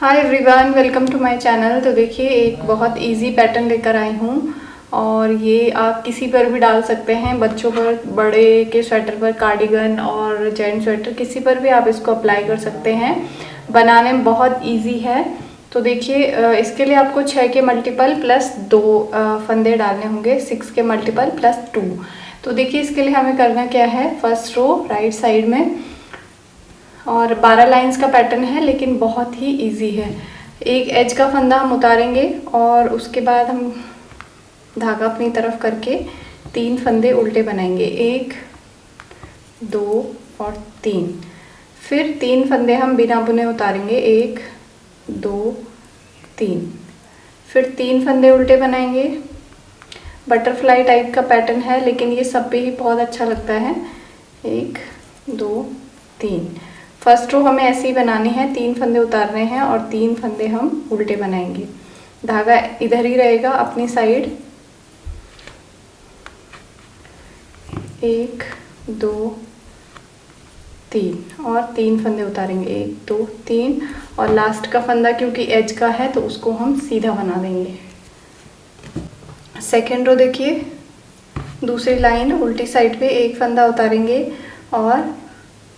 Hi everyone, welcome to my channel. तो देखिए, एक बहुत इजी पैटर्न लेकर आई हूँ और ये आप किसी पर भी डाल सकते हैं, बच्चों पर, बड़े के स्वेटर पर, कार्डिगन और जेंट्स स्वेटर, किसी पर भी आप इसको अप्लाई कर सकते हैं। बनाने में बहुत इजी है। तो देखिए, इसके लिए आपको 6 के मल्टीपल प्लस 2 फंदे डालने होंगे, 6 के मल्टीपल प्लस 2। तो देखिए, इसके लिए हमें करना क्या है, फर्स्ट रो राइट साइड में और 12 लाइंस का पैटर्न है, लेकिन बहुत ही इजी है। एक एज का फंदा हम उतारेंगे और उसके बाद हम धागा अपनी तरफ करके 3 फंदे उल्टे बनाएंगे, 1 2 और 3। फिर 3 फंदे हम बिना बुने उतारेंगे, 1 2 3। फिर 3 फंदे उल्टे बनाएंगे। बटरफ्लाई टाइप का पैटर्न है, लेकिन ये सब पे ही बहुत अच्छा लगता है। 1 2 3। फर्स्ट रो हमें ऐसे ही बनानी है, 3 फंदे उतारने हैं और 3 फंदे हम उल्टे बनाएंगे। धागा इधर ही रहेगा अपनी साइड। 1 2 3 और 3 फंदे उतारेंगे, 1 2 3। और लास्ट का फंदा क्योंकि एज का है तो उसको हम सीधा बना देंगे। सेकेंड रो देखिए, दूसरी लाइन उल्टी साइड पे 1 फंदा उतारेंगे और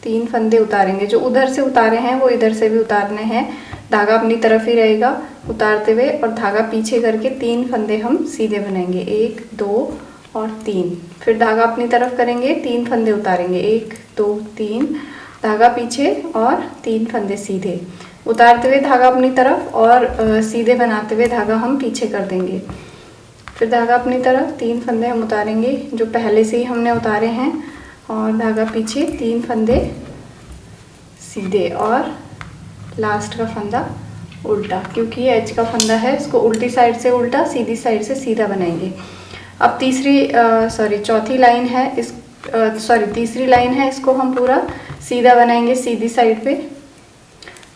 3 फंदे उतारेंगे। जो उधर से उतारे हैं वो इधर से भी उतारने हैं। धागा अपनी तरफ ही रहेगा उतारते हुए, और धागा पीछे करके 3 फंदे हम सीधे बनाएंगे, 1 2 और 3। फिर धागा अपनी तरफ करेंगे, 3 फंदे उतारेंगे, 1 2 3। धागा पीछे और 3 फंदे सीधे उतारते हुए धागा अपनी तरफ, और सीधे बनाते हुए धागा हम पीछे कर देंगे। फिर धागा अपनी तरफ, 3 फंदे हम उतारेंगे जो पहले से ही हमने उतारे हैं, और धागा पीछे, 3 फंदे सीधे, और लास्ट का फंदा उल्टा। क्योंकि ये एज का फंदा है, इसको उल्टी साइड से उल्टा, सीधी साइड से सीधा बनाएंगे। अब चौथी लाइन है, तीसरी लाइन है, इसको हम पूरा सीधा बनाएंगे सीधी साइड पे।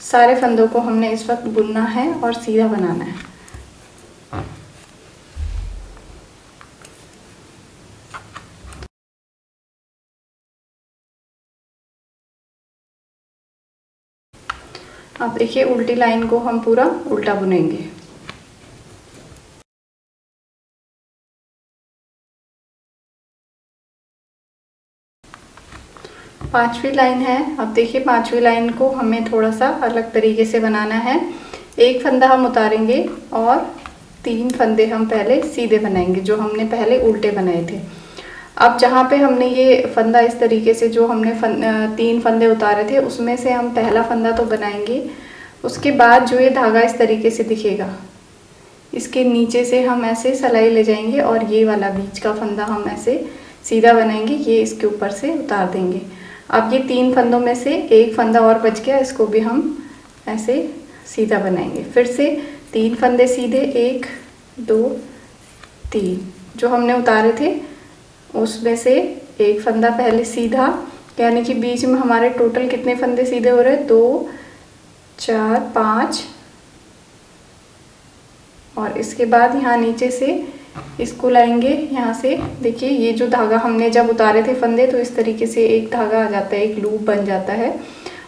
सारे फंदों को हमने इस वक्त बुनना है और सीधा बनाना है। अब देखिए, उल्टी लाइन को हम पूरा उल्टा बुनेंगे। पांचवी लाइन है। अब देखिए, पांचवी लाइन को हमें थोड़ा सा अलग तरीके से बनाना है। 1 फंदा हम उतारेंगे और 3 फंदे हम पहले सीधे बनाएंगे, जो हमने पहले उल्टे बनाए थे। अब जहाँ पे हमने ये फंदा इस तरीके से, जो हमने 3 फंदे उतारे थे, उसमें से हम पहला फंदा तो बनाएंगे। उसके बाद जो ये धागा इस तरीके से दिखेगा, इसके नीचे से हम ऐसे सलाई ले जाएंगे और ये वाला बीच का फंदा हम ऐसे सीधा बनाएंगे, ये इसके ऊपर से उतार देंगे। अब ये 3 फंदों में से 1 फंदा और बच गया, इसको भी हम ऐसे सीधा बनाएंगे। फिर से 3 फंदे सीधे, 1 2 3। जो हमने उतारे थे उसमें से 1 फंदा पहले सीधा, यानी कि बीच में हमारे टोटल कितने फंदे सीधे हो रहे हैं, 2 4 5। और इसके बाद यहाँ नीचे से इसको लाएंगे, यहाँ से देखिए, ये जो धागा हमने जब उतारे थे फंदे, तो इस तरीके से एक धागा आ जाता है, एक लूप बन जाता है।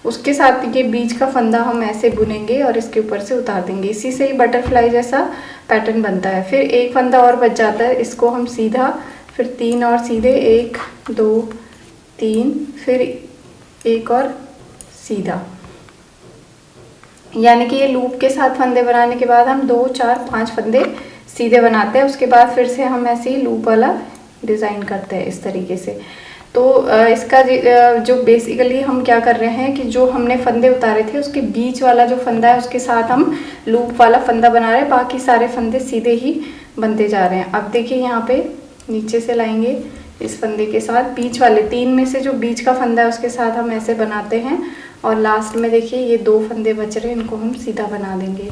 उसके साथ ये बीच का फंदा हम ऐसे बुनेंगे और इसके ऊपर से उतार देंगे। इसी से ही बटरफ्लाई जैसा पैटर्न बनता है। फिर 1 फंदा और बच जाता है, इसको हम सीधा, फिर 3 और सीधे, 1 2 3, फिर 1 और सीधा। यानी कि ये लूप के साथ फंदे बनाने के बाद हम 2 4 5 फंदे सीधे बनाते हैं। उसके बाद फिर से हम ऐसे ही लूप वाला डिज़ाइन करते हैं इस तरीके से। तो इसका जो बेसिकली हम क्या कर रहे हैं कि जो हमने फंदे उतारे थे उसके बीच वाला जो फंदा है उसके साथ हम लूप वाला फंदा बना रहे हैं, बाकी सारे फंदे सीधे ही बनते जा रहे हैं। अब देखिए, यहाँ पे नीचे से लाएंगे, इस फंदे के साथ बीच वाले 3 में से जो बीच का फंदा है उसके साथ हम ऐसे बनाते हैं, और लास्ट में देखिए ये 2 फंदे बच रहे हैं, इनको हम सीधा बना देंगे।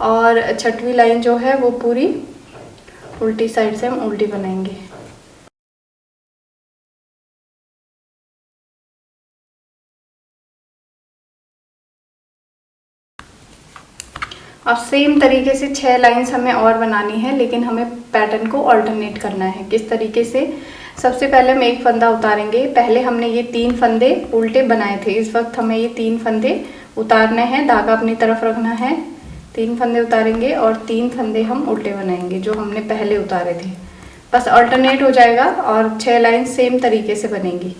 और छठवीं लाइन जो है वो पूरी उल्टी साइड से हम उल्टी बनाएंगे। अब सेम तरीके से 6 लाइंस हमें और बनानी है, लेकिन हमें पैटर्न को ऑल्टरनेट करना है। किस तरीके से, सबसे पहले हम 1 फंदा उतारेंगे। पहले हमने ये 3 फंदे उल्टे बनाए थे, इस वक्त हमें ये 3 फंदे उतारने हैं। धागा अपनी तरफ रखना है, 3 फंदे उतारेंगे और 3 फंदे हम उल्टे बनाएंगे जो हमने पहले उतारे थे। बस अल्टरनेट हो जाएगा और 6 लाइन सेम तरीके से बनेंगी।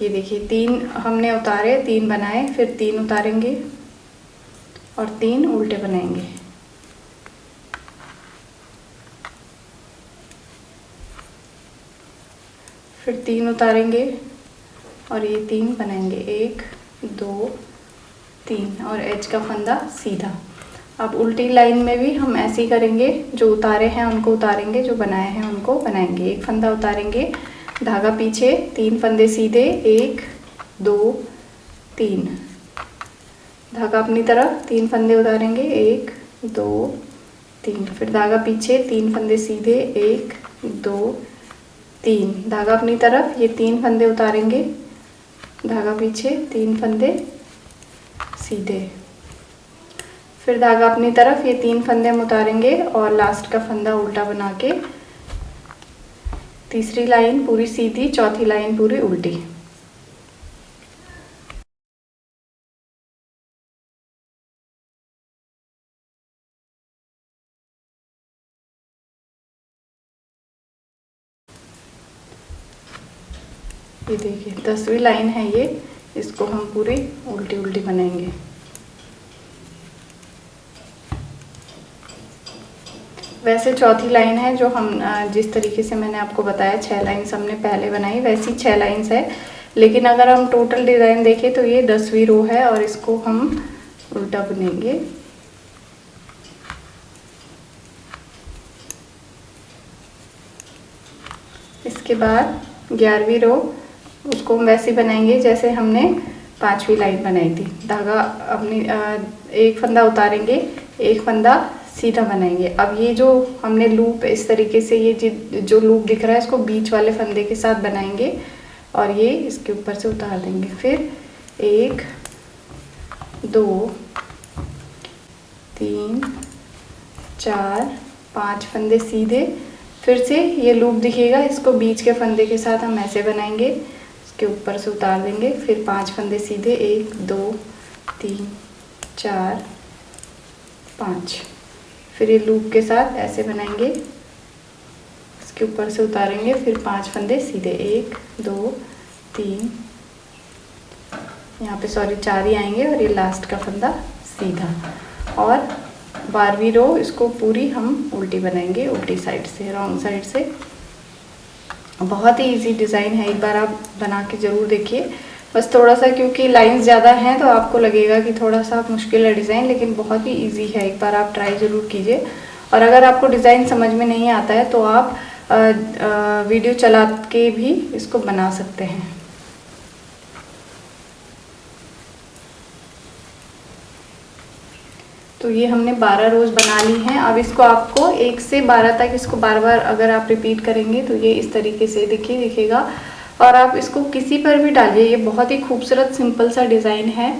ये देखिए 3 हमने उतारे, 3 बनाए, फिर 3 उतारेंगे और 3 उल्टे बनाएंगे। फिर 3 उतारेंगे और ये 3 बनाएंगे, 1 2 3 और एज का फंदा सीधा। अब उल्टी लाइन में भी हम ऐसे ही करेंगे, जो उतारे हैं उनको उतारेंगे, जो बनाए हैं उनको बनाएंगे। 1 फंदा उतारेंगे, धागा पीछे, 3 फंदे सीधे, 1 2 3, धागा अपनी तरफ, 3 फंदे उतारेंगे, 1 2 3, फिर धागा पीछे, 3 फंदे सीधे, 1 2 3, धागा अपनी तरफ, ये 3 फंदे उतारेंगे, धागा पीछे, 3 फंदे सीधे, फिर धागा अपनी तरफ, ये 3 फंदे हम उतारेंगे और लास्ट का फंदा उल्टा बना के तीसरी लाइन पूरी सीधी, चौथी लाइन पूरी उल्टी। ये देखिए 10वीं लाइन है ये, इसको हम पूरी उल्टी उल्टी बनाएंगे। वैसे चौथी लाइन है जो हम जिस तरीके से मैंने आपको बताया 6 लाइन्स हमने पहले बनाई, वैसी 6 लाइन्स है, लेकिन अगर हम टोटल डिज़ाइन देखें तो ये 10वीं रो है और इसको हम उल्टा बुनेंगे। इसके बाद 11वीं रो, उसको हम वैसे बनाएंगे जैसे हमने 5वीं लाइन बनाई थी। धागा अपनी 1 फंदा उतारेंगे, 1 फंदा सीधा बनाएंगे। अब ये जो हमने लूप इस तरीके से, ये जो लूप दिख रहा है इसको बीच वाले फंदे के साथ बनाएंगे और ये इसके ऊपर से उतार देंगे। फिर 1 2 3 4 5 फंदे सीधे, फिर से ये लूप दिखेगा, इसको बीच के फंदे के साथ हम ऐसे बनाएंगे, इसके ऊपर से उतार देंगे। फिर 5 फंदे सीधे, 1 2 3 4 5, फिर ये लूप के साथ ऐसे बनाएंगे, इसके ऊपर से उतारेंगे, फिर 5 फंदे सीधे, 1 2 3, यहाँ पे 4 ही आएंगे और ये लास्ट का फंदा सीधा। और 12वीं रो इसको पूरी हम उल्टी बनाएंगे, उल्टी साइड से, रॉन्ग साइड से। बहुत ही इजी डिज़ाइन है, एक बार आप बना के ज़रूर देखिए। बस थोड़ा सा क्योंकि लाइंस ज़्यादा हैं तो आपको लगेगा कि थोड़ा सा मुश्किल है डिज़ाइन, लेकिन बहुत ही इजी है, एक बार आप ट्राई ज़रूर कीजिए। और अगर आपको डिज़ाइन समझ में नहीं आता है तो आप वीडियो चला के भी इसको बना सकते हैं। तो ये हमने 12 रोज़ बना ली हैं। अब इसको आपको 1 से 12 तक इसको बार बार अगर आप रिपीट करेंगे तो ये इस तरीके से दिखेगा। और आप इसको किसी पर भी डालिए, ये बहुत ही खूबसूरत सिंपल सा डिज़ाइन है।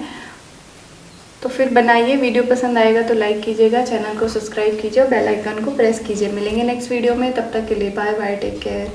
तो फिर बनाइए, वीडियो पसंद आएगा तो लाइक कीजिएगा, चैनल को सब्सक्राइब कीजिए और बेल आइकन को प्रेस कीजिए। मिलेंगे नेक्स्ट वीडियो में, तब तक के लिए बाय बाय, टेक केयर।